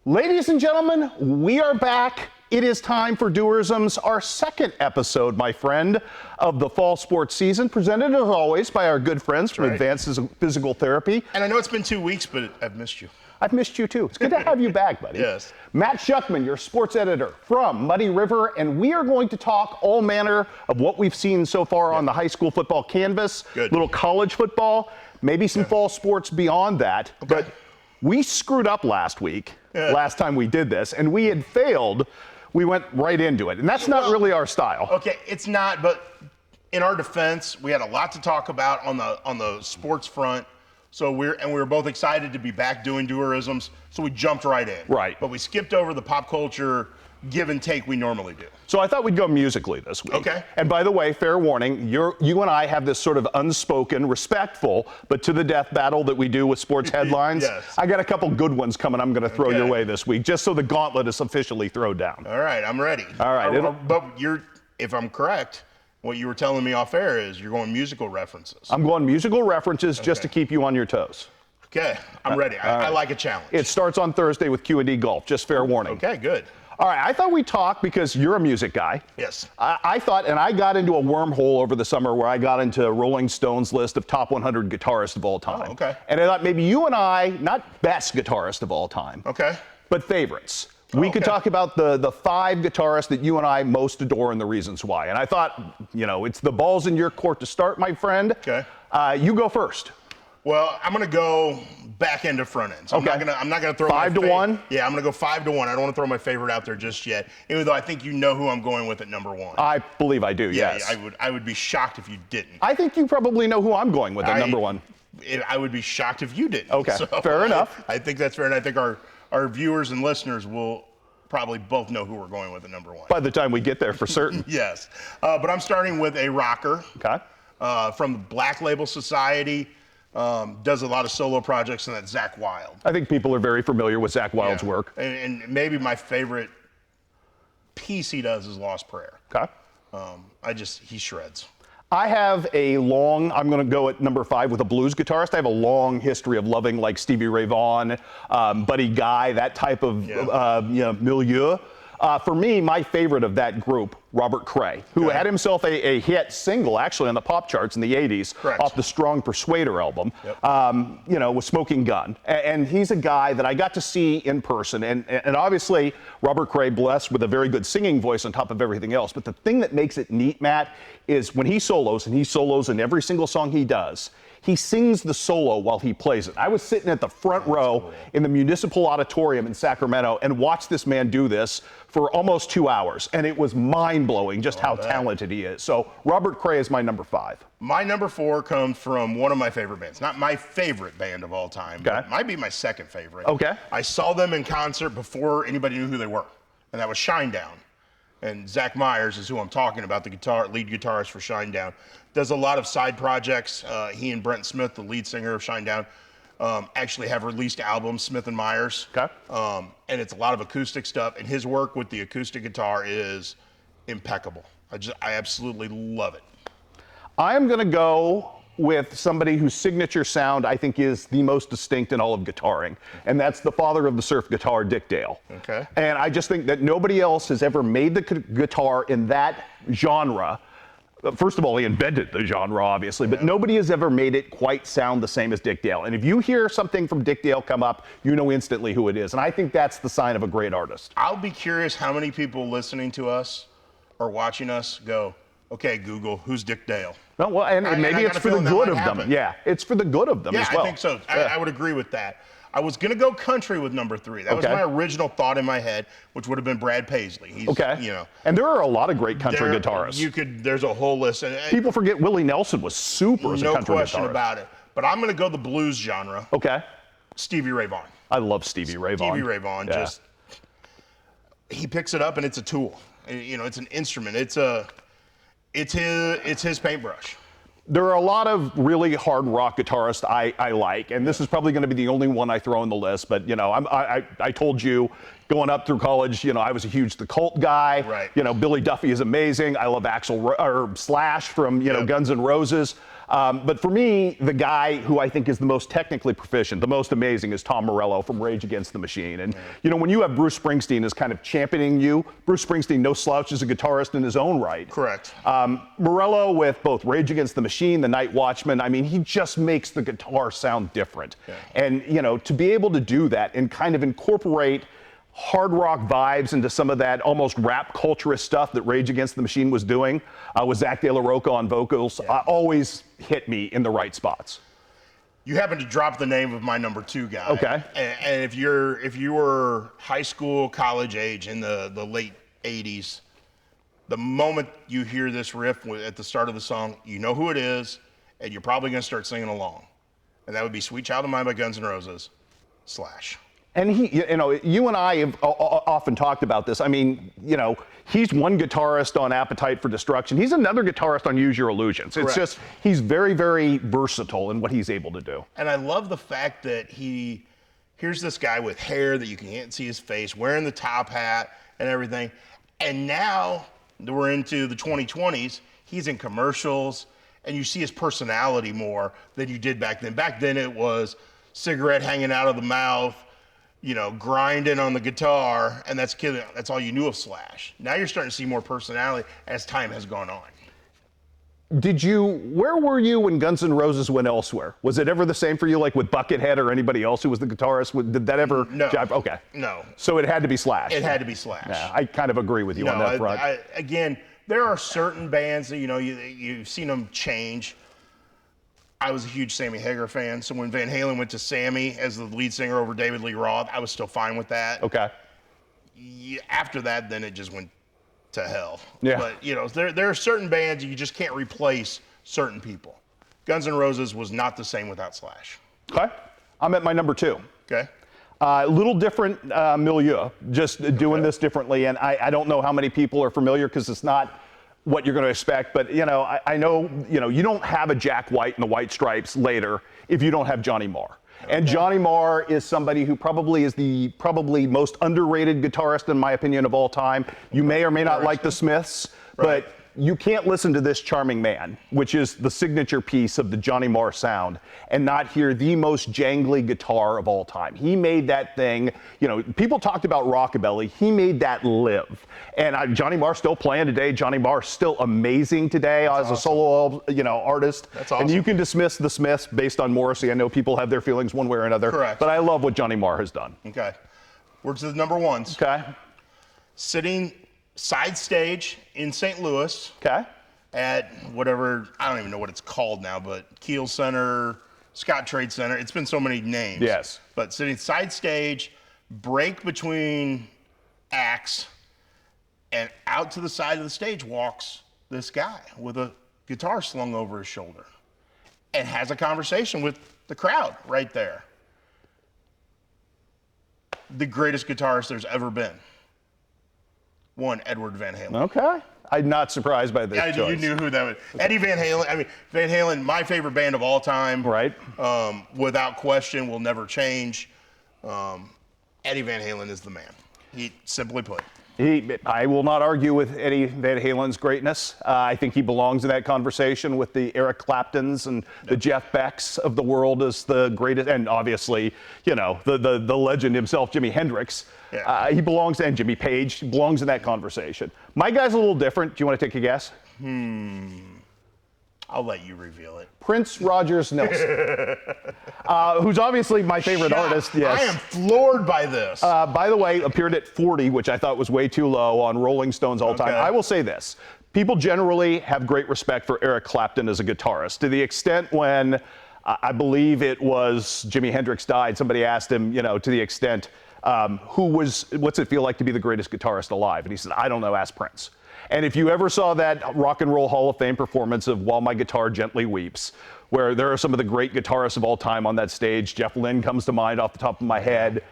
Ladies and gentlemen, we are back. It is time for Duerrisms, our second episode, my friend, of the fall sports season, presented as always by our good friends from Advanced Physical Therapy. And I know it's been 2 weeks, but I've missed you. I've missed you too. It's good to have you back, buddy. Yes. Matt Schuckman, your sports editor from Muddy River, and we are going to talk all manner of what we've seen so far on the high school football canvas, little college football, maybe some fall sports beyond that. But we screwed up last week, last time we did this, and we had failed. We went right into it, and that's not really our style. Okay, it's not, but in our defense, we had a lot to talk about on the sports front. So we were both excited to be back doing Duerrisms, so we jumped right in. Right. But we skipped over the pop culture give and take we normally do. So I thought we'd go musically this week. Okay. And by the way, fair warning, you and I have this sort of unspoken, respectful, but to the death battle that we do with sports headlines. Yes. I got a couple good ones coming I'm going to throw your way this week, just so the gauntlet is officially thrown down. All right, I'm ready. All right. But if I'm correct, what you were telling me off air is you're going musical references. I'm going musical references just to keep you on your toes. Okay, I'm ready. I like a challenge. It starts on Thursday with Q&D Golf, just fair warning. Okay, good. All right, I thought we'd talk because you're a music guy. Yes. I thought, and I got into a wormhole over the summer where I got into Rolling Stone's list of top 100 guitarists of all time. Oh, okay. And I thought maybe you and I, not best guitarist of all time, but favorites. We could talk about the 5 guitarists that you and I most adore and the reasons why. And I thought, it's the ball's in your court to start, my friend. Okay. You go first. Well, I'm going to go back end to front end. So I'm not going to throw 5 to 1? Yeah, I'm going to go 5 to 1. I don't want to throw my favorite out there just yet, even though I think you know who I'm going with at number 1. I believe I do, yes. I would be shocked if you didn't. I think you probably know who I'm going with at number 1. I would be shocked if you didn't. Okay, fair enough. I think that's fair, and I think our viewers and listeners will probably both know who we're going with at number 1. By the time we get there, for certain. Yes. But I'm starting with a rocker. Okay. From the Black Label Society. Does a lot of solo projects, and that's Zakk Wylde. I think people are very familiar with Zakk Wylde's work. And maybe my favorite piece he does is Lost Prayer. Okay. He shreds. I have I'm going to go at number 5 with a blues guitarist. I have a long history of loving like Stevie Ray Vaughan, Buddy Guy, that type of milieu. For me, my favorite of that group, Robert Cray, who had himself a hit single actually on the pop charts in the 80s off the Strong Persuader album, with Smoking Gun. And he's a guy that I got to see in person. And obviously, Robert Cray blessed with a very good singing voice on top of everything else. But the thing that makes it neat, Matt, is when he solos, and he solos in every single song he does, he sings the solo while he plays it. I was sitting at the front row in the Municipal Auditorium in Sacramento and watched this man do this for almost 2 hours. And it was mind-blowing just how talented he is. So Robert Cray is my number 5. My number 4 comes from one of my favorite bands. Not my favorite band of all time, but it might be my second favorite. Okay. I saw them in concert before anybody knew who they were, and that was Shinedown. And Zach Myers is who I'm talking about, the lead guitarist for Shinedown. Does a lot of side projects. He and Brent Smith, the lead singer of Shinedown, actually have released albums, Smith and Myers. Okay. And it's a lot of acoustic stuff. And his work with the acoustic guitar is impeccable. I absolutely love it. I am going to go with somebody whose signature sound I think is the most distinct in all of guitaring, and that's the father of the surf guitar, Dick Dale. Okay. And I just think that nobody else has ever made the guitar in that genre. First of all, he invented the genre, obviously, but nobody has ever made it quite sound the same as Dick Dale. And if you hear something from Dick Dale come up, you know instantly who it is. And I think that's the sign of a great artist. I'll be curious how many people listening to us or watching us go, okay, Google, who's Dick Dale? Well, and maybe it's for the good of them. Yeah, it's for the good of them as well. Yeah, I think so. I would agree with that. I was going to go country with number 3. That was my original thought in my head, which would have been Brad Paisley. He's, And there are a lot of great country guitarists. There's a whole list. People forget Willie Nelson was super as a country guitarist. No question about it. But I'm going to go the blues genre. Okay. Stevie Ray Vaughan. I love Stevie Ray Vaughan. Stevie Ray Vaughan, he picks it up and it's a tool. It's an instrument. It's his paintbrush. There are a lot of really hard rock guitarists I like, and this is probably going to be the only one I throw in the list. But I told you going up through college, I was a huge The Cult guy. Right. Billy Duffy is amazing. I love Slash from Guns N' Roses. But for me, the guy who I think is the most technically proficient, the most amazing, is Tom Morello from Rage Against the Machine. And, you know, when you have Bruce Springsteen as kind of championing you, Bruce Springsteen, no slouch, is a guitarist in his own right. Correct. Morello with both Rage Against the Machine, The Night Watchman, I mean, he just makes the guitar sound different. Yeah. And, you know, to be able to do that and kind of incorporate hard rock vibes into some of that almost rap culturist stuff that Rage Against the Machine was doing with Zach De La Rocca on vocals, always hit me in the right spots. You happen to drop the name of my number 2 guy. Okay. And if you were high school, college age in the late 80s, the moment you hear this riff at the start of the song, you know who it is, and you're probably going to start singing along. And that would be Sweet Child of Mine by Guns N' Roses, Slash. And he, you know, you and I have often talked about this. I mean, you know, he's one guitarist on Appetite for Destruction. He's another guitarist on Use Your Illusions. It's just, he's very, very versatile in what he's able to do. And I love the fact that here's this guy with hair that you can't see his face, wearing the top hat and everything. And now that we're into the 2020s, he's in commercials, and you see his personality more than you did back then. Back then it was cigarette hanging out of the mouth, you know, grinding on the guitar, and that's killing. That's all you knew of Slash. Now you're starting to see more personality as time has gone on. Where were you when Guns N' Roses went elsewhere? Was it ever the same for you, like with Buckethead or anybody else who was the guitarist? Did that ever jive? Okay. No. So it had to be Slash. It had to be Slash. Yeah, I kind of agree with you on that front. Again, there are certain bands that, you know, you've seen them change. I was a huge Sammy Hagar fan, so when Van Halen went to Sammy as the lead singer over David Lee Roth, I was still fine with that. Okay. After that, then it just went to hell. Yeah. But, you know, there are certain bands you just can't replace certain people. Guns N' Roses was not the same without Slash. Okay. I'm at my number 2. Okay. A little different milieu, just doing this differently. And I don't know how many people are familiar because it's not what you're going to expect, but you know, I know, you know, you don't have a Jack White and the White Stripes later if you don't have Johnny Marr. Okay. And Johnny Marr is somebody who probably is the most underrated guitarist in my opinion of all time. You may or may not like the Smiths, but you can't listen to This Charming Man, which is the signature piece of the Johnny Marr sound, and not hear the most jangly guitar of all time. He made that thing, you know, people talked about rockabilly. He made that live. And Johnny Marr's still playing today. Johnny Marr's still amazing today as a solo, you know, artist. That's awesome. And you can dismiss the Smiths based on Morrissey. I know people have their feelings one way or another. Correct. But I love what Johnny Marr has done. Okay. We're to the number 1s. Okay. Sitting side stage in St. Louis. Okay. At whatever, I don't even know what it's called now, but Kiel Center, Scott Trade Center. It's been so many names. Yes. But sitting side stage, break between acts, and out to the side of the stage walks this guy with a guitar slung over his shoulder and has a conversation with the crowd right there. The greatest guitarist there's ever been. One, Edward Van Halen. Okay. I'm not surprised by this choice. You knew who that was. Eddie Van Halen. I mean, Van Halen, my favorite band of all time. Right. Without question, will never change. Eddie Van Halen is the man. He, simply put. I will not argue with Eddie Van Halen's greatness. I think he belongs in that conversation with the Eric Claptons and the Jeff Becks of the world as the greatest, and obviously, you know, the legend himself, Jimi Hendrix. Yeah. He belongs, and Jimmy Page, he belongs in that conversation. My guy's a little different. Do you want to take a guess? I'll let you reveal it. Prince Rogers Nelson, who's obviously my favorite artist. Yes. I am floored by this. By the way, appeared at 40, which I thought was way too low on Rolling Stone's all time. I will say this. People generally have great respect for Eric Clapton as a guitarist, to the extent when I believe it was Jimi Hendrix died, somebody asked him, you know, to the extent, what's it feel like to be the greatest guitarist alive? And he said, I don't know, ask Prince. And if you ever saw that Rock and Roll Hall of Fame performance of While My Guitar Gently Weeps, where there are some of the great guitarists of all time on that stage, Jeff Lynne comes to mind off the top of my head.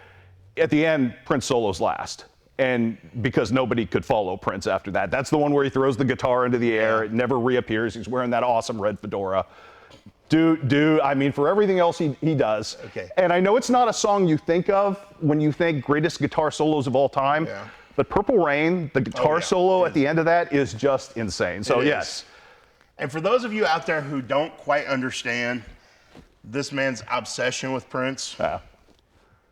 At the end, Prince solos last. And because nobody could follow Prince after that. That's the one where he throws the guitar into the air. It never reappears. He's wearing that awesome red fedora. Dude, I mean, for everything else he does. Okay. And I know it's not a song you think of when you think greatest guitar solos of all time. Yeah. But Purple Rain, the guitar solo at the end of that is just insane. So yes. And for those of you out there who don't quite understand this man's obsession with Prince,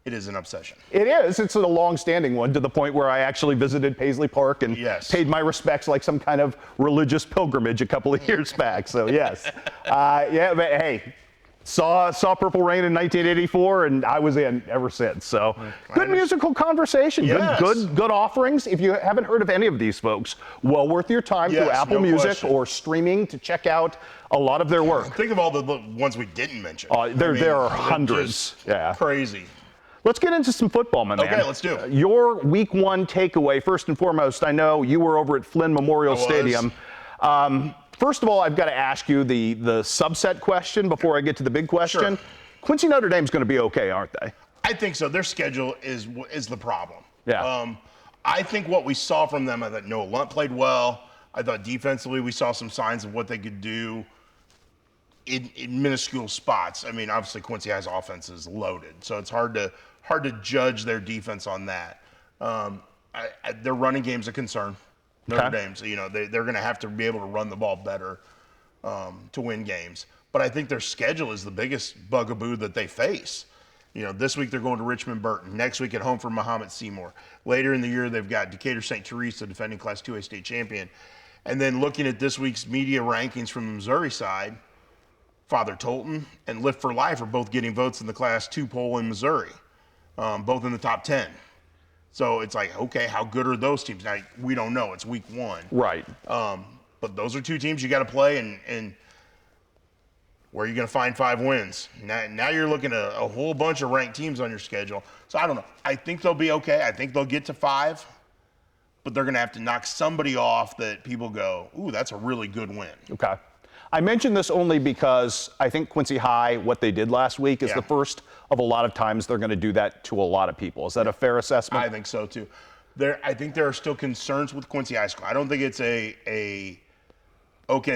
it is an obsession. It is. It's a long-standing one to the point where I actually visited Paisley Park and paid my respects like some kind of religious pilgrimage a couple of years back. So yes, yeah. But hey, saw Purple Rain in 1984, and I was in ever since. So good musical conversation. Yes. Good offerings. If you haven't heard of any of these folks, well worth your time through Apple Music or streaming to check out a lot of their work. Think of all the ones we didn't mention. There are hundreds. Yeah. Crazy. Let's get into some football, my man. Okay, let's do it. Your week one takeaway, first and foremost, I know you were over at Flynn Memorial Stadium. First of all, I've got to ask you the subset question before I get to the big question. Sure. Quincy Notre Dame's going to be okay, aren't they? I think so. Their schedule is the problem. Yeah. I think what we saw from them, I thought Noah Lunt played well. I thought defensively we saw some signs of what they could do in minuscule spots. I mean, obviously Quincy High's offense is loaded, so it's hard to judge their defense on that. Their running game's a concern. Notre Dame's, they're going to have to be able to run the ball better to win games. But I think their schedule is the biggest bugaboo that they face. This week they're going to Richmond Burton. Next week at home for Muhammad Seymour. Later in the year they've got Decatur St. Teresa, defending Class 2A state champion. And then looking at this week's media rankings from the Missouri side, Father Tolton and Lift for Life are both getting votes in the Class 2 poll in Missouri, both in the top 10. So it's like, okay, how good are those teams? Now, we don't know. It's week one. Right. But those are two teams you got to play, and where are you going to find 5 wins? Now you're looking at a whole bunch of ranked teams on your schedule. So I don't know. I think they'll be okay. I think they'll get to 5, but they're going to have to knock somebody off that people go, ooh, that's a really good win. Okay. I mention this only because I think Quincy High, what they did last week, is the first of a lot of times they're going to do that to a lot of people. Is that a fair assessment? I think so too. I think there are still concerns with Quincy High School. I don't think it's okay,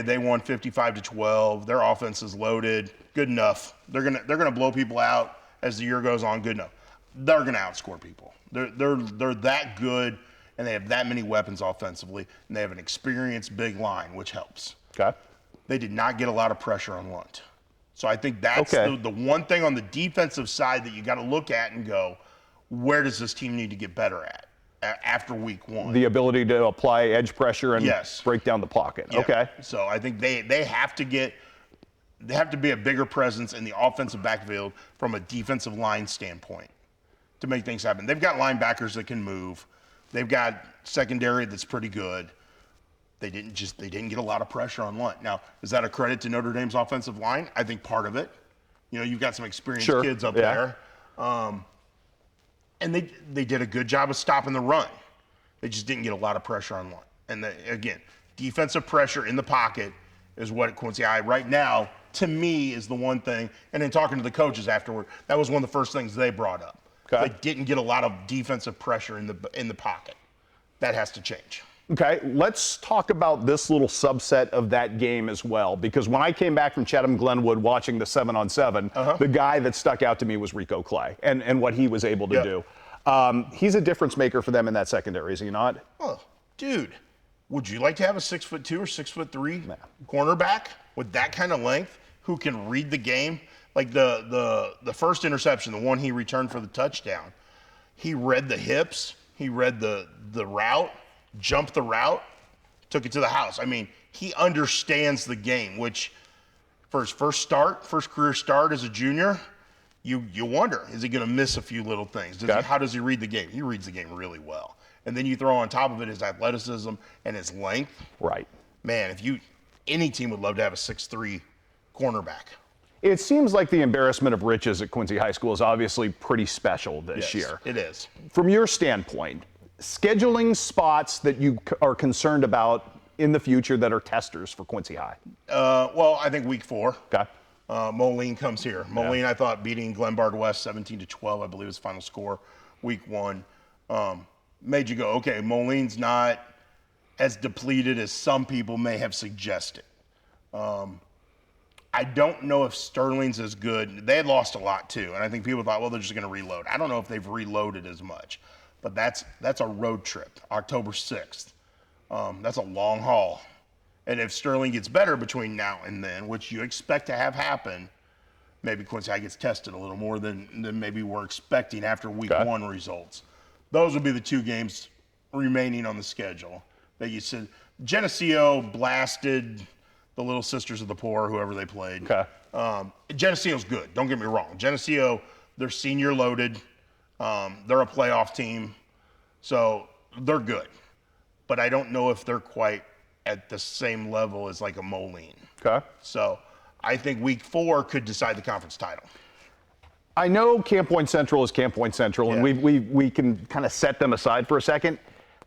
they won 55-12. Their offense is loaded. Good enough. They're gonna blow people out as the year goes on. Good enough. They're gonna outscore people. They're that good, and they have that many weapons offensively, and they have an experienced big line, which helps. Okay. They did not get a lot of pressure on Lunt. So I think that's the one thing on the defensive side that you got to look at and go, where does this team need to get better at after week one? The ability to apply edge pressure and break down the pocket. Yeah. Okay. So I think they have to be a bigger presence in the offensive backfield from a defensive line standpoint to make things happen. They've got linebackers that can move. They've got secondary that's pretty good. They didn't get a lot of pressure on Lunt. Now, is that a credit to Notre Dame's offensive line? I think part of it. You've got some experienced kids up there. And they did a good job of stopping the run. They just didn't get a lot of pressure on Lunt. And again, defensive pressure in the pocket is what Quincy High right now, to me, is the one thing. And then talking to the coaches afterward, that was one of the first things they brought up. Okay. They didn't get a lot of defensive pressure in the pocket. That has to change. Okay, let's talk about this little subset of that game as well, because when I came back from Chatham-Glenwood watching the 7-on-7, the guy that stuck out to me was Rico Clay and what he was able to do. He's a difference maker for them in that secondary, is he not? Oh, dude, would you like to have a 6'2" or 6'3" cornerback with that kind of length who can read the game? Like the first interception, the one he returned for the touchdown, he read the hips, he read the route, jumped the route, took it to the house. I mean, he understands the game, which for his first career start as a junior, you wonder, is he going to miss a few little things? How does he read the game? He reads the game really well. And then you throw on top of it his athleticism and his length. Right. Man, any team would love to have a 6'3" cornerback. It seems like the embarrassment of riches at Quincy High School is obviously pretty special this year. It is. From your standpoint, scheduling spots that you are concerned about in the future that are testers for Quincy High? Well, I think week 4. Okay. Moline comes here. Moline, I thought, beating Glenbard West 17-12, I believe was final score, week 1. Made you go, okay, Moline's not as depleted as some people may have suggested. I don't know if Sterling's as good. They had lost a lot too, and I think people thought, well, they're just going to reload. I don't know if they've reloaded as much, but that's a road trip, October 6th. That's a long haul. And if Sterling gets better between now and then, which you expect to have happen, maybe Quincy High gets tested a little more than maybe we're expecting after week one results. Those would be the 2 games remaining on the schedule that you said. Geneseo blasted the Little Sisters of the Poor, whoever they played. Geneseo's good. Don't get me wrong. Geneseo, they're senior loaded. They're a playoff team. So they're good. But I don't know if they're quite at the same level as like a Moline. So I think week 4 could decide the conference title. I know Camp Point Central is Camp Point Central, and we can kind of set them aside for a second.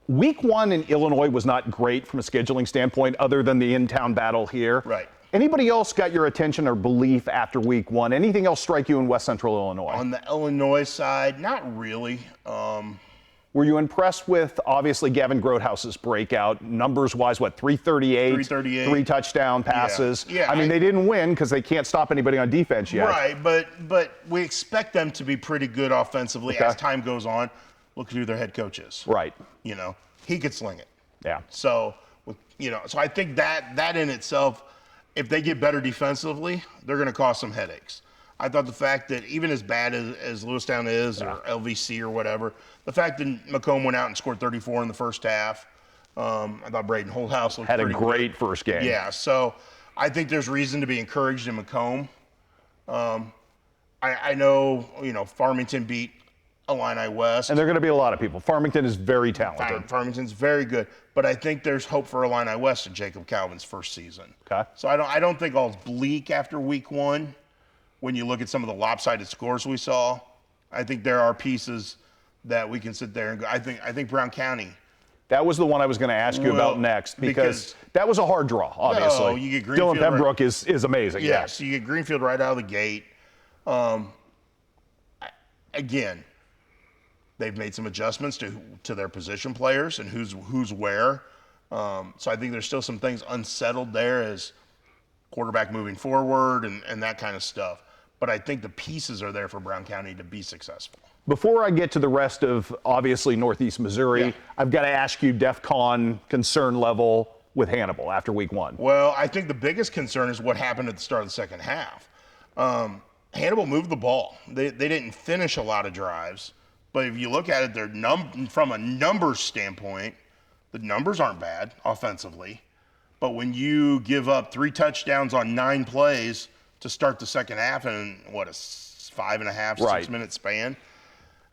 Week 1 in Illinois was not great from a scheduling standpoint, other than the in-town battle here. Right. Anybody else got your attention or belief after week 1? Anything else strike you in West Central Illinois? On the Illinois side, not really. Were you impressed with, obviously, Gavin Grotehouse's breakout? Numbers-wise, 338, 3 touchdown passes. I mean, they didn't win because they can't stop anybody on defense yet. Right, but we expect them to be pretty good offensively as time goes on. Look at who their head coach is. Right. You know, he could sling it. Yeah. So, so I think that in itself, if they get better defensively, they're going to cause some headaches. I thought the fact that even as bad as Lewistown is or LVC or whatever, the fact that Macomb went out and scored 34 in the first half, I thought Braden Holthouse looked pretty good. Had a great first game. Yeah, so I think there's reason to be encouraged in Macomb. I know, Farmington beat Illini West. And there are going to be a lot of people. Farmington is very talented. Farmington's very good, but I think there's hope for Illini West in Jacob Calvin's first season. So I don't think all's bleak after week 1. When you look at some of the lopsided scores we saw, I think there are pieces that we can sit there and go. I think Brown County. That was the one I was going to ask you about next because that was a hard draw, obviously. No, you get Greenfield. Dylan Pembroke is amazing. Yes, you get Greenfield right out of the gate. Again, they've made some adjustments to their position players and who's where. So I think there's still some things unsettled there as quarterback moving forward and that kind of stuff. But I think the pieces are there for Brown County to be successful. Before I get to the rest of, obviously, Northeast Missouri, I've got to ask you DEFCON concern level with Hannibal after week 1. Well, I think the biggest concern is what happened at the start of the second half. Hannibal moved the ball. They didn't finish a lot of drives. But if you look at it, from a numbers standpoint, the numbers aren't bad offensively. But when you give up 3 touchdowns on 9 plays to start the second half in, a 5.5, 6 minute span,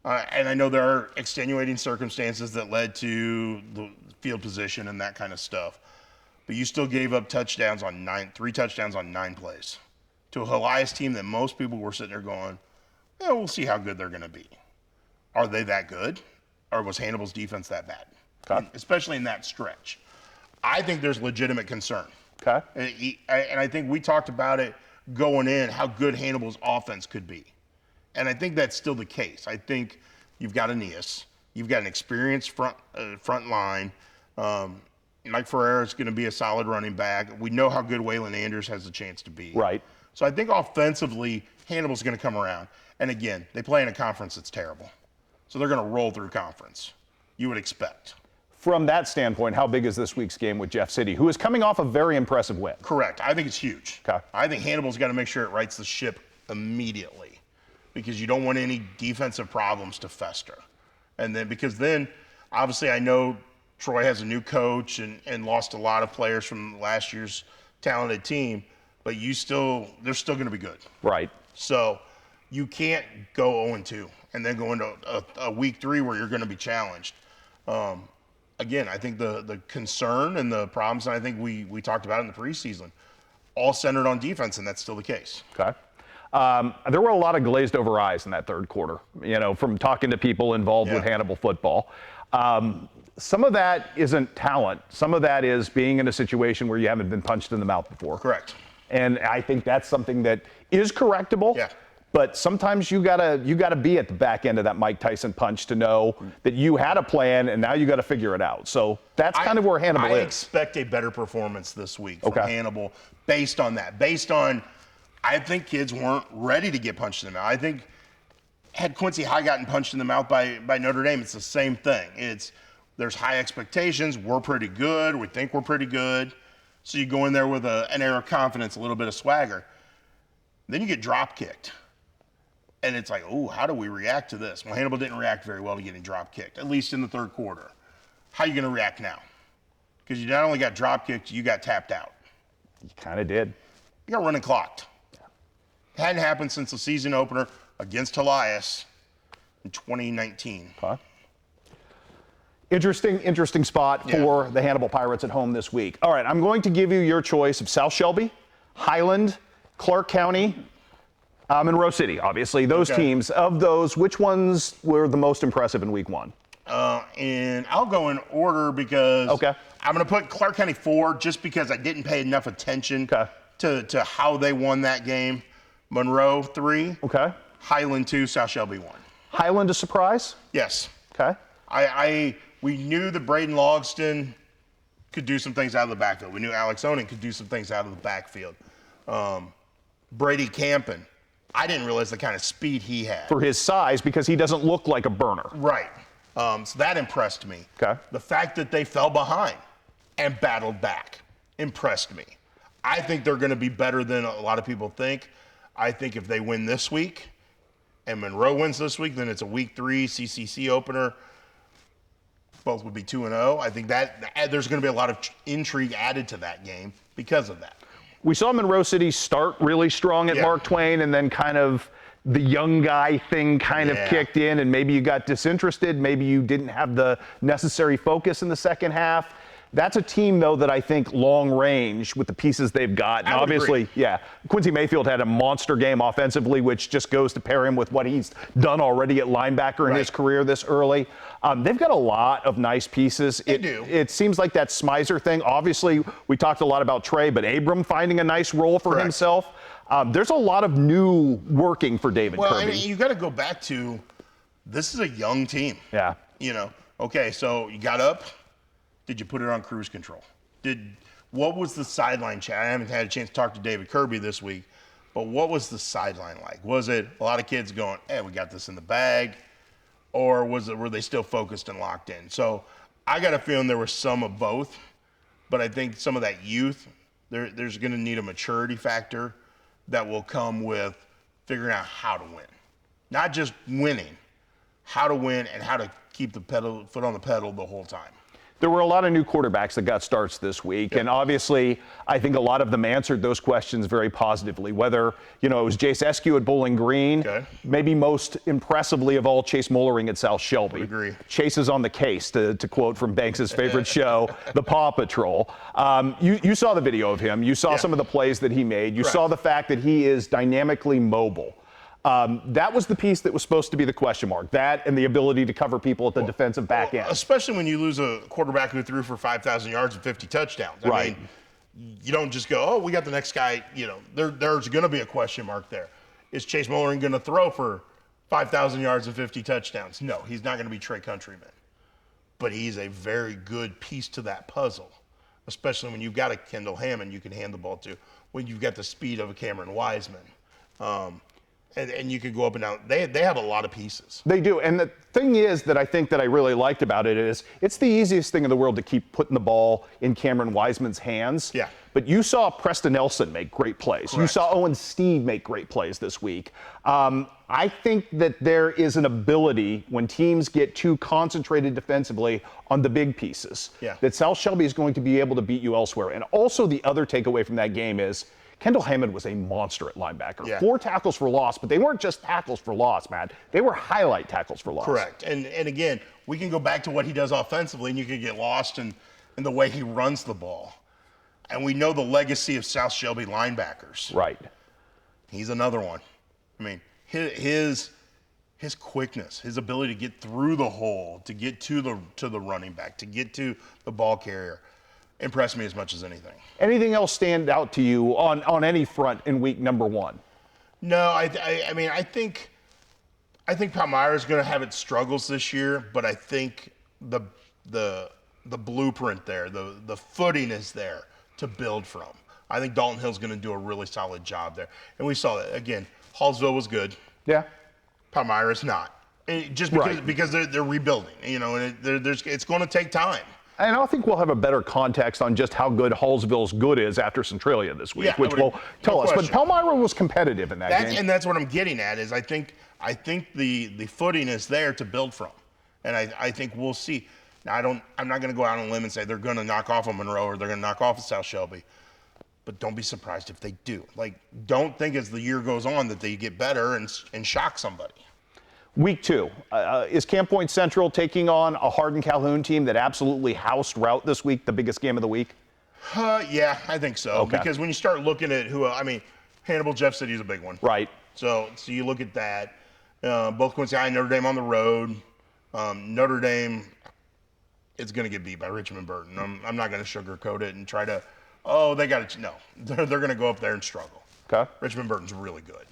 and I know there are extenuating circumstances that led to the field position and that kind of stuff, but you still gave up 3 touchdowns on 9 plays to a Helias team that most people were sitting there going, yeah, we'll see how good they're going to be. Are they that good? Or was Hannibal's defense that bad? Especially in that stretch. I think there's legitimate concern. And I think we talked about it going in, how good Hannibal's offense could be. And I think that's still the case. I think you've got Aeneas. You've got an experienced front line. Mike Ferreira is going to be a solid running back. We know how good Waylon Anders has a chance to be. So I think offensively, Hannibal's going to come around. And again, they play in a conference that's terrible. So they're going to roll through conference. You would expect. From that standpoint, how big is this week's game with Jeff City, who is coming off a very impressive win? Correct. I think it's huge. I think Hannibal's got to make sure it rights the ship immediately because you don't want any defensive problems to fester. And then because then, obviously, I know Troy has a new coach and lost a lot of players from last year's talented team, but they're still going to be good. So you can't go 0-2 and then go into a week 3 where you're going to be challenged. Again, I think the concern and the problems, and I think we talked about in the preseason, all centered on defense, and that's still the case. There were a lot of glazed over eyes in that third quarter, from talking to people involved with Hannibal football. Some of that isn't talent. Some of that is being in a situation where you haven't been punched in the mouth before. Correct. And I think that's something that is correctable. But sometimes you gotta be at the back end of that Mike Tyson punch to know that you had a plan and now you got to figure it out. So that's kind of where Hannibal is. I expect a better performance this week from Hannibal based on that. Based on, I think kids weren't ready to get punched in the mouth. I think had Quincy High gotten punched in the mouth by Notre Dame, it's the same thing. There's high expectations. We're pretty good. We think we're pretty good. So you go in there with an air of confidence, a little bit of swagger. Then you get drop kicked. And it's like, oh, how do we react to this? Well, Hannibal didn't react very well to getting drop kicked, at least in the third quarter. How are you going to react now? Because you not only got drop kicked, you got tapped out. You kind of did. You got running clocked. Yeah. Hadn't happened since the season opener against Elias in 2019. Huh? Interesting spot for the Hannibal Pirates at home this week. All right, I'm going to give you your choice of South Shelby, Highland, Clark County, Monroe City, obviously. Those teams. Of those, which ones were the most impressive in week 1? And I'll go in order because I'm going to put Clark County 4 just because I didn't pay enough attention to how they won that game. Monroe 3. Okay. Highland 2, South Shelby 1. Highland a surprise? Yes. Okay. We knew that Braden Logston could do some things out of the backfield. We knew Alex Onen could do some things out of the backfield. Brady Campen, I didn't realize the kind of speed he had. For his size, because he doesn't look like a burner. Right. So that impressed me. Okay. The fact that they fell behind and battled back impressed me. I think they're going to be better than a lot of people think. I think if they win this week and Monroe wins this week, then it's a week 3 CCC opener. Both would be 2-0. I think that there's going to be a lot of intrigue added to that game because of that. We saw Monroe City start really strong at Mark Twain, and then kind of the young guy thing kind of kicked in, and maybe you got disinterested. Maybe you didn't have the necessary focus in the second half. That's a team, though, that I think long range with the pieces they've got. And obviously, Quincy Mayfield had a monster game offensively, which just goes to pair him with what he's done already at linebacker in his career this early. They've got a lot of nice pieces. They do. It seems like that Smizer thing. Obviously, we talked a lot about Trey, but Abram finding a nice role for himself. There's a lot of new working for David Kirby. Well, I mean, you got to go back to this is a young team. Yeah. You know, okay, so you got up. Did you put it on cruise control? What was the sideline chat? I haven't had a chance to talk to David Kirby this week, but what was the sideline like? Was it a lot of kids going, hey, we got this in the bag? Or were they still focused and locked in? So I got a feeling there was some of both, but I think some of that youth, there's going to need a maturity factor that will come with figuring out how to win. Not just winning, how to win and how to keep the foot on the pedal the whole time. There were a lot of new quarterbacks that got starts this week, and obviously, I think a lot of them answered those questions very positively. Whether, it was Jace Eskew at Bowling Green, maybe most impressively of all, Chase Mollering at South Shelby. I agree. Chase is on the case, to quote from Banks' favorite show, The Paw Patrol. You saw the video of him. You saw some of the plays that he made. You saw the fact that he is dynamically mobile. That was the piece that was supposed to be the question mark. That and the ability to cover people at the defensive back end. Especially when you lose a quarterback who threw for 5,000 yards and 50 touchdowns. I mean, you don't just go, oh, we got the next guy. There's going to be a question mark there. Is Chase Mollering going to throw for 5,000 yards and 50 touchdowns? No, he's not going to be Trey Countryman. But he's a very good piece to that puzzle, especially when you've got a Kendall Hammond you can hand the ball to, when you've got the speed of a Cameron Wiseman. And you could go up and down. They have a lot of pieces. They do. And the thing is that I think that I really liked about it is it's the easiest thing in the world to keep putting the ball in Cameron Wiseman's hands. Yeah. But you saw Preston Nelson make great plays. Correct. You saw Owen Steve make great plays this week. I think that there is an ability when teams get too concentrated defensively on the big pieces that South Shelby is going to be able to beat you elsewhere. And also the other takeaway from that game is Kendall Hammond was a monster at linebacker. 4 tackles for loss, but they weren't just tackles for loss, man. They were highlight tackles for loss. Correct. And again, we can go back to what he does offensively, and you can get lost in the way he runs the ball. And we know the legacy of South Shelby linebackers. Right. He's another one. I mean, his quickness, his ability to get through the hole, to get to the running back, to get to the ball carrier, impressed me as much as anything. Anything else stand out to you on any front in week number 1? No, I mean, I think Palmyra is going to have its struggles this year, but I think the blueprint there, the footing is there to build from. I think Dalton Hill's going to do a really solid job there. And we saw that. Again, Hallsville was good. Yeah. Palmyra's not. Just because they're rebuilding, and it's going to take time. And I think we'll have a better context on just how good Hallsville's good is after Centralia this week, Yeah, which will tell us. question. But Palmyra was competitive in that game. And that's what I'm getting at is I think the footing is there to build from. And I think we'll see. Now, I'm not going to go out on a limb and say they're going to knock off a Monroe or they're going to knock off a South Shelby. But don't be surprised if they do. Like, don't think as the year goes on that they get better and shock somebody. Week 2, is Camp Point Central taking on a Hardin Calhoun team that absolutely housed Route this week, the biggest game of the week? Yeah, I think so. Okay. Because when you start looking at Hannibal Jeff City is a big one. Right. So you look at that. Both Quincy High and Notre Dame on the road. Notre Dame, it's going to get beat by Richmond Burton. I'm not going to sugarcoat it and try to, they got it. No, they're going to go up there and struggle. Okay. Richmond Burton's really good.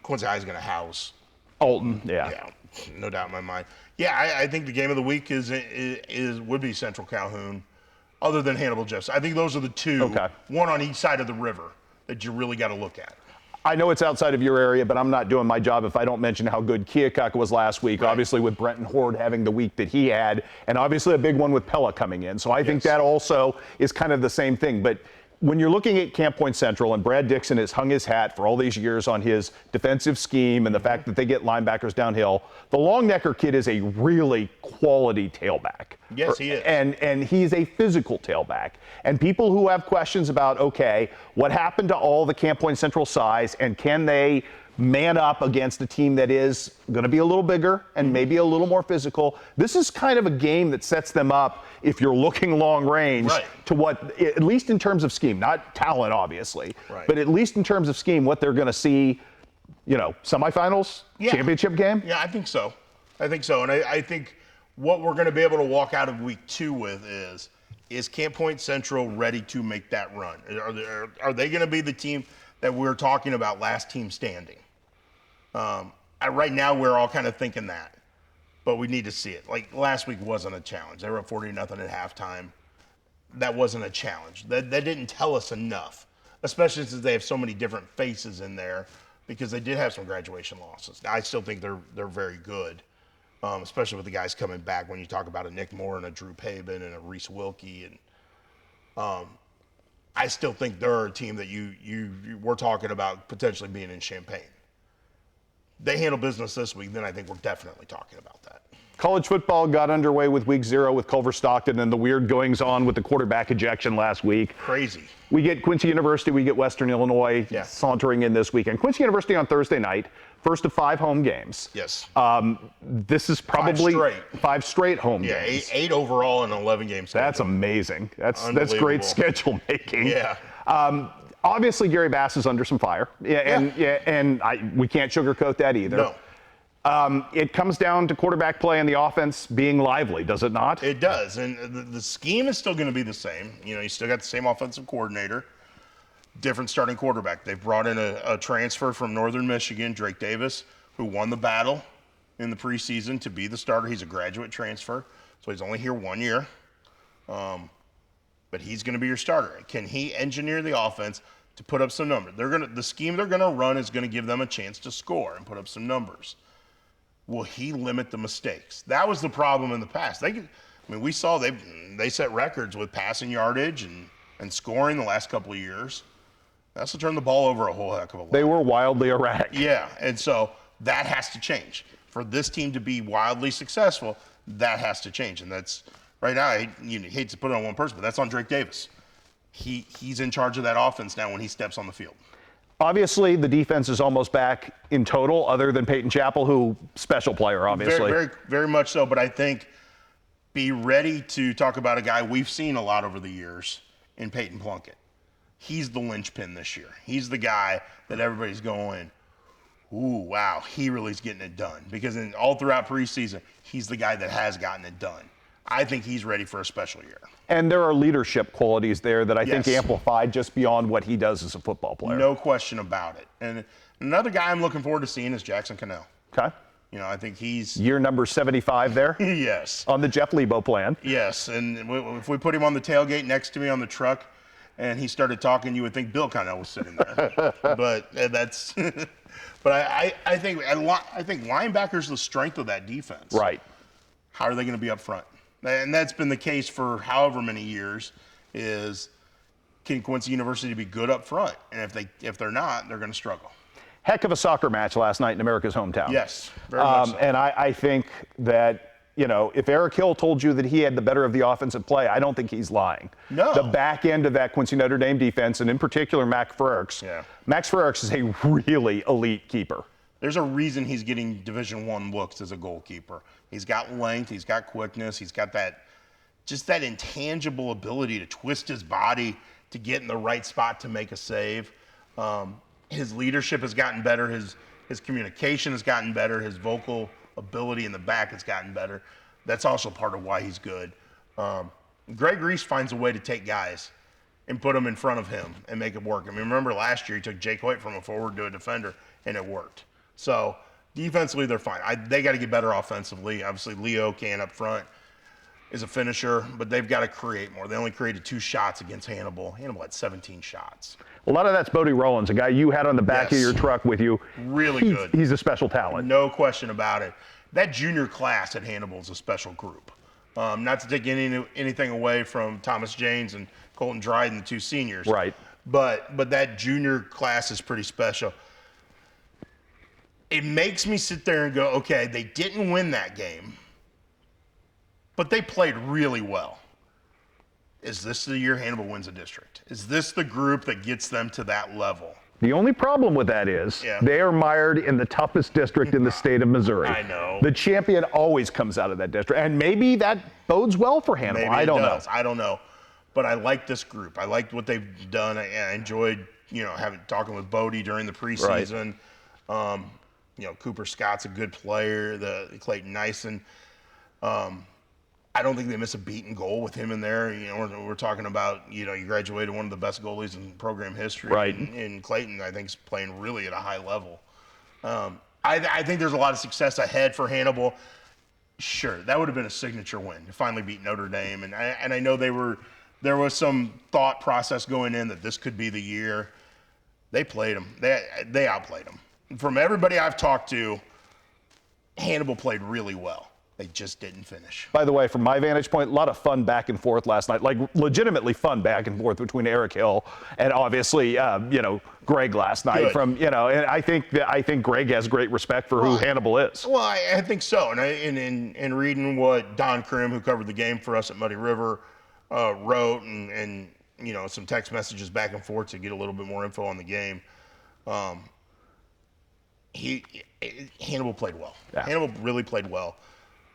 Quincy High is going to house Alton, yeah. Yeah, no doubt in my mind. Yeah, I think the game of the week would be Central Calhoun, other than Hannibal Jefferson. I think those are the two, one on each side of the river, that you really got to look at. I know it's outside of your area, but I'm not doing my job if I don't mention how good Keokuk was last week, right. Obviously with Brenton Horde having the week that he had, and obviously a big one with Pella coming in. So I think that also is kind of the same thing. But when you're looking at Camp Point Central, and Brad Dixon has hung his hat for all these years on his defensive scheme and the fact that they get linebackers downhill, the Longnecker kid is a really quality tailback. Yes, he is. And he's a physical tailback. And people who have questions about, okay, what happened to all the Camp Point Central size, and can they man up against a team that is going to be a little bigger and maybe a little more physical? This is kind of a game that sets them up, if you're looking long range, to what, at least in terms of scheme, not talent, obviously, but at least in terms of scheme, what they're going to see, semifinals, championship game? Yeah, I think so. And I think what we're going to be able to walk out of week 2 with is Camp Point Central ready to make that run? Are they going to be the team that we're talking about, last team standing? Right now, we're all kind of thinking that, but we need to see it. Like, last week wasn't a challenge. They were up 40-0 at halftime. That wasn't a challenge. That didn't tell us enough, especially since they have so many different faces in there, because they did have some graduation losses. Now, I still think they're very good, especially with the guys coming back. When you talk about a Nick Moore and a Drew Pabin and a Reese Wilkie, and I still think they're a team that we're talking about potentially being in Champaign. They handle business this week, then I think we're definitely talking about that. College football got underway with week 0 with Culver Stockton and the weird goings on with the quarterback ejection last week. Crazy. We get Quincy University, we get Western Illinois sauntering in this weekend. Quincy University on Thursday night, first of 5 home games. Yes. This is probably 5 straight home games. 8 overall in an 11-game schedule. That's amazing. That's great schedule making. Yeah. Obviously, Gary Bass is under some fire, and we can't sugarcoat that either. No. It comes down to quarterback play and the offense being lively, does it not? It does, and the scheme is still going to be the same. You still got the same offensive coordinator, different starting quarterback. They've brought in a transfer from Northern Michigan, Drake Davis, who won the battle in the preseason to be the starter. He's a graduate transfer, so he's only here 1 year. But he's going to be your starter. Can he engineer the offense to put up some numbers? The scheme they're going to run is going to give them a chance to score and put up some numbers. Will he limit the mistakes? That was the problem in the past. We saw they set records with passing yardage and scoring the last couple of years. That's to turn the ball over a whole heck of a lot. They were wildly erratic. Yeah, and so that has to change. For this team to be wildly successful, that has to change, and that's. Right now, I hate to put it on one person, but that's on Drake Davis. He's in charge of that offense now when he steps on the field. Obviously, the defense is almost back in total, other than Peyton Chappell, who special player, obviously. Very, very, very much so, but I think be ready to talk about a guy we've seen a lot over the years in Peyton Plunkett. He's the linchpin this year. He's the guy that everybody's going, ooh, wow, he really is getting it done. Because all throughout preseason, he's the guy that has gotten it done. I think he's ready for a special year. And there are leadership qualities there that I think amplified just beyond what he does as a football player. No question about it. And another guy I'm looking forward to seeing is Jackson Cannell. Okay. I think he's... Year number 75 there? Yes. On the Jeff Lebo plan. Yes, and if we put him on the tailgate next to me on the truck and he started talking, you would think Bill Cannell was sitting there. But that's... But I think linebackers the strength of that defense. Right. How are they going to be up front? And that's been the case for however many years. Is can Quincy University be good up front? And if they're not, they're going to struggle. Heck of a soccer match last night in America's hometown. Yes, very much so. And I think that, if Eric Hill told you that he had the better of the offensive play, I don't think he's lying. No. The back end of that Quincy Notre Dame defense, and in particular Max Frericks. Yeah. Max Frericks is a really elite keeper. There's a reason he's getting Division I looks as a goalkeeper. He's got length, he's got quickness, he's got that intangible ability to twist his body to get in the right spot to make a save. His leadership has gotten better. His communication has gotten better. His vocal ability in the back has gotten better. That's also part of why he's good. Greg Reese finds a way to take guys and put them in front of him and make it work. I mean, remember last year he took Jake Hoyt from a forward to a defender, and it worked. So defensively, they're fine. They got to get better offensively. Obviously, Leo Can up front is a finisher, but they've got to create more. They only created 2 shots against Hannibal. Hannibal had 17 shots. A lot of that's Bodie Rollins, a guy you had on the back of your truck with you. Really good. He's a special talent. No question about it. That junior class at Hannibal is a special group. Not to take anything away from Thomas James and Colton Dryden, the 2 seniors. Right. But that junior class is pretty special. It makes me sit there and go, okay, they didn't win that game, but they played really well. Is this the year Hannibal wins a district? Is this the group that gets them to that level? The only problem with that is they are mired in the toughest district in the state of Missouri. I know. The champion always comes out of that district, and maybe that bodes well for Hannibal. Maybe I don't know. I don't know. But I like this group. I liked what they've done. I enjoyed, talking with Bodie during the preseason. Right. Cooper Scott's a good player. The Clayton Nyson. I don't think they miss a beaten goal with him in there. We're talking about, you graduated one of the best goalies in program history. Right. And Clayton, I think, is playing really at a high level. I think there's a lot of success ahead for Hannibal. Sure, that would have been a signature win to finally beat Notre Dame. And I know there was some thought process going in that this could be the year. They played them. They outplayed them. From everybody I've talked to, Hannibal played really well. They just didn't finish. By the way, from my vantage point, a lot of fun back and forth last night, like legitimately fun back and forth between Eric Hill and obviously, Greg last night. Good. And I think Greg has great respect for who Hannibal is. Well, I think so. And in reading what Don Krim, who covered the game for us at Muddy River, wrote and some text messages back and forth to get a little bit more info on the game, Hannibal played well. Yeah. Hannibal really played well.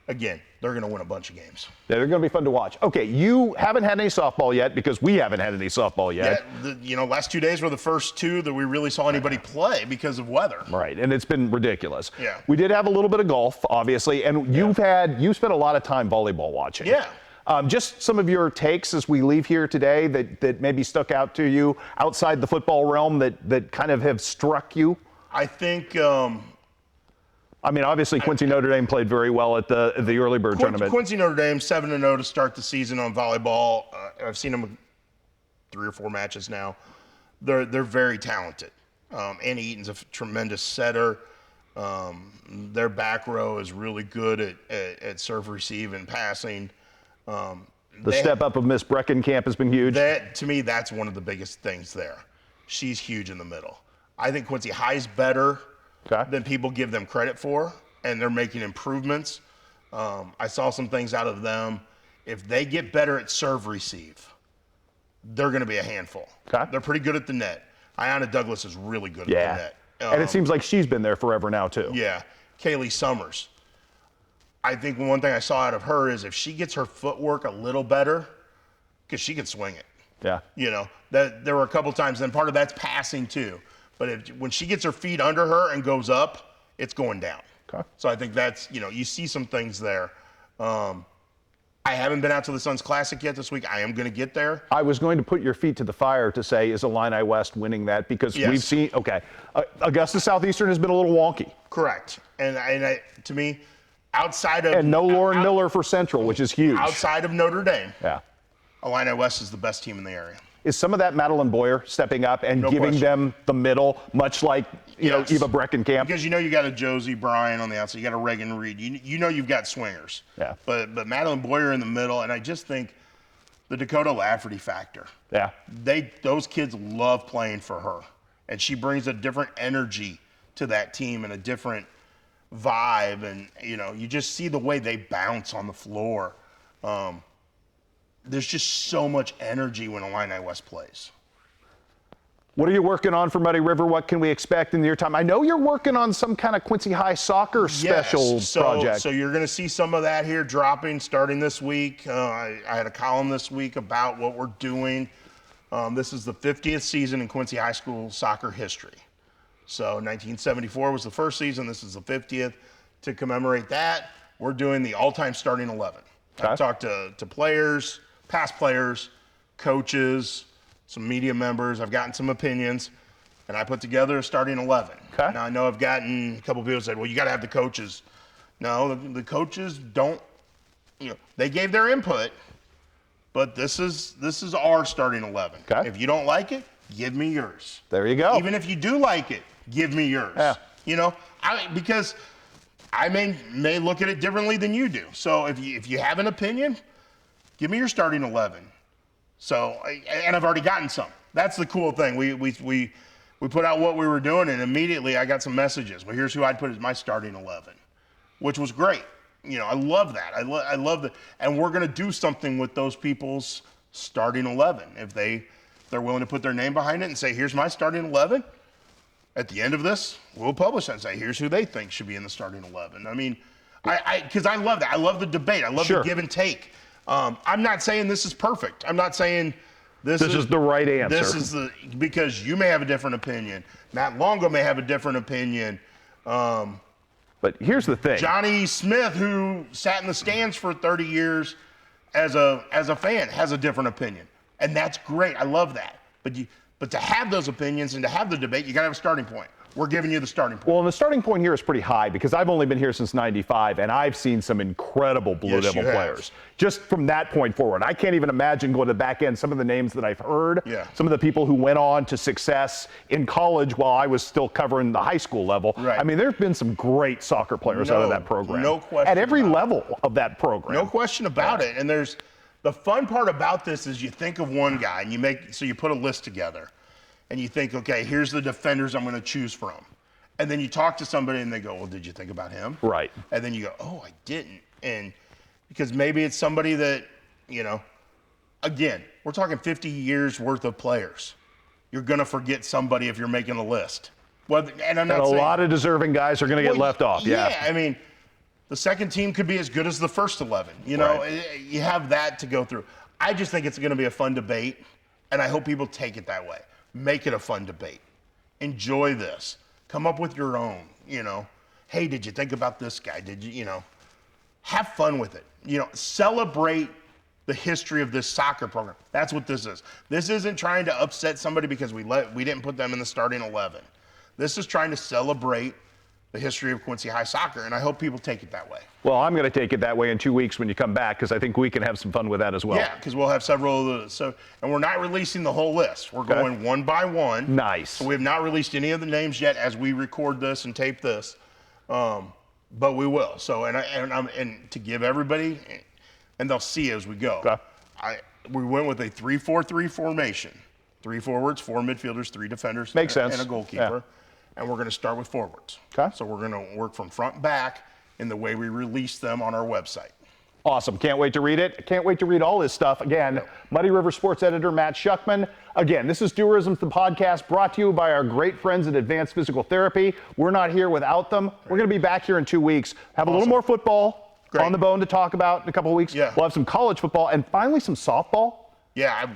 Again, they're going to win a bunch of games. Yeah, they're going to be fun to watch. Okay, you haven't had any softball yet because we haven't had any softball yet. Yeah, last 2 days were the first 2 that we really saw anybody play because of weather. Right, and it's been ridiculous. Yeah. We did have a little bit of golf, obviously, and you spent a lot of time volleyball watching. Yeah. Just some of your takes as we leave here today that maybe stuck out to you outside the football realm that kind of have struck you. I think. Obviously, Quincy Notre Dame played very well at the early bird tournament. Quincy Notre Dame 7-0 to start the season on volleyball. I've seen them 3 or 4 matches now. They're very talented. Annie Eaton's a tremendous setter. Their back row is really good at serve, receive, and passing. The step up of Miss Breckenkamp has been huge. To me, that's one of the biggest things there. She's huge in the middle. I think Quincy High's better than people give them credit for, and they're making improvements. I saw some things out of them. If they get better at serve receive, they're going to be a handful. They're pretty good at the net. Ayanna Douglas is really good at the net. And it seems like she's been there forever now, too. Yeah. Kaylee Summers. I think one thing I saw out of her is if she gets her footwork a little better, because she can swing it. Yeah. There were a couple times, and part of that's passing, too. But when she gets her feet under her and goes up, it's going down. So I think that's, you see some things there. I haven't been out to the Suns Classic yet this week. I am going to get there. I was going to put your feet to the fire to say, is Illini West winning that? Because we've seen, Augusta Southeastern has been a little wonky. Correct. And to me, outside of... And no Lauren Miller for Central, which is huge. Outside of Notre Dame. Yeah. Illini West is the best team in the area. is some of that Madeline Boyer stepping up and No giving question. them the middle, much like Eva Breckenkamp. Because you got a Josie Bryan on the outside, you got a Reagan Reed, you've got swingers. Yeah. But Madeline Boyer in the middle, and I just think the Dakota Lafferty factor. Yeah. Those kids love playing for her, and she brings a different energy to that team and a different vibe, and you just see the way they bounce on the floor. There's just so much energy when Illini West plays. What are you working on for Muddy River? What can we expect in the near time? I know you're working on some kind of Quincy High soccer special project. So you're going to see some of that here dropping starting this week. I had a column this week about what we're doing. This is the 50th season in Quincy High School soccer history. So 1974 was the first season. This is the 50th. To commemorate that, we're doing the all-time starting 11. Okay. I've talked to players, past players, coaches, some media members. I've gotten some opinions, and I put together a starting 11. Okay. Now, I know I've gotten a couple people said, well, you got to have the coaches. No, the coaches don't, they gave their input, but this is our starting 11. Okay. If you don't like it, give me yours. There you go. Even if you do like it, give me yours. Yeah. Because I may look at it differently than you do. So if you have an opinion, give me your starting 11. So, and I've already gotten some. That's the cool thing. We put out what we were doing, and immediately I got some messages. Well, here's who I'd put as my starting 11, which was great. I love that. I love that. And we're going to do something with those people's starting 11. If they're willing to put their name behind it and say, here's my starting 11, at the end of this, we'll publish that and say, here's who they think should be in the starting 11. I mean, because I love that. I love the debate. I love the give and take. I'm not saying this is perfect. I'm not saying this is the right answer. This is because you may have a different opinion. Matt Longo may have a different opinion. But here's the thing. Johnny Smith, who sat in the stands for 30 years as a fan, has a different opinion. And that's great. I love that. But to have those opinions and to have the debate, you got to have a starting point. We're giving you the starting point. Well, and the starting point here is pretty high because I've only been here since '95, and I've seen some incredible Blue Devil players. Just from that point forward, I can't even imagine going to the back end. Some of the names that I've heard, some of the people who went on to success in college while I was still covering the high school level. Right. I mean, there have been some great soccer players out of that program. No question. At every level of that program. No question about it. And there's the fun part about this is you think of one guy and you put a list together, and you think, okay, here's the defenders I'm going to choose from. And then you talk to somebody and they go, well, did you think about him? Right. And then you go, oh, I didn't. And because maybe it's somebody that, again, we're talking 50 years worth of players. You're going to forget somebody if you're making a list. Well, and I'm not And a saying, lot of deserving guys are going to get left off. Yeah, I mean, the second team could be as good as the first 11. You have that to go through. I just think it's going to be a fun debate, and I hope people take it that way. Make it a fun debate. Enjoy this. Come up with your own, Hey, did you think about this guy? Did you, have fun with it. Celebrate the history of this soccer program. That's what this is. This isn't trying to upset somebody because we didn't put them in the starting 11. This is trying to celebrate the history of Quincy High soccer, and I hope people take it that way. Well, I'm going to take it that way in 2 weeks when you come back because I think we can have some fun with that as well. Yeah, because we'll have several of those. And we're not releasing the whole list. We're going one by one. Nice. So we have not released any of the names yet as we record this and tape this, but we will. So and to give everybody, and they'll see as we go. Okay. We went with a 3-4-3 formation. 3 forwards, 4 midfielders, 3 defenders, Makes sense. and a goalkeeper. Yeah. And we're going to start with forwards. Okay. So we're going to work from front back in the way we release them on our website. Awesome. Can't wait to read it. Can't wait to read all his stuff. Again, Muddy River Sports Editor Matt Schuckman. Again, this is Duerrisms, the podcast brought to you by our great friends at Advanced Physical Therapy. We're not here without them. We're going to be back here in 2 weeks. Have a little more football on the bone to talk about in a couple of weeks. Yeah. We'll have some college football and finally some softball. Yeah,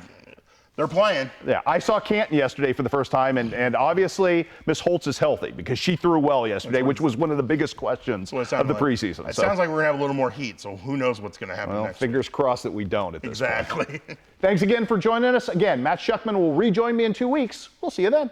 they're playing. Yeah, I saw Canton yesterday for the first time, and obviously Miss Holtz is healthy because she threw well yesterday, which was one of the biggest questions of the preseason. It sounds like we're going to have a little more heat, so who knows what's going to happen next fingers crossed that we don't at this point. Exactly. Thanks again for joining us. Again, Matt Schuckman will rejoin me in 2 weeks. We'll see you then.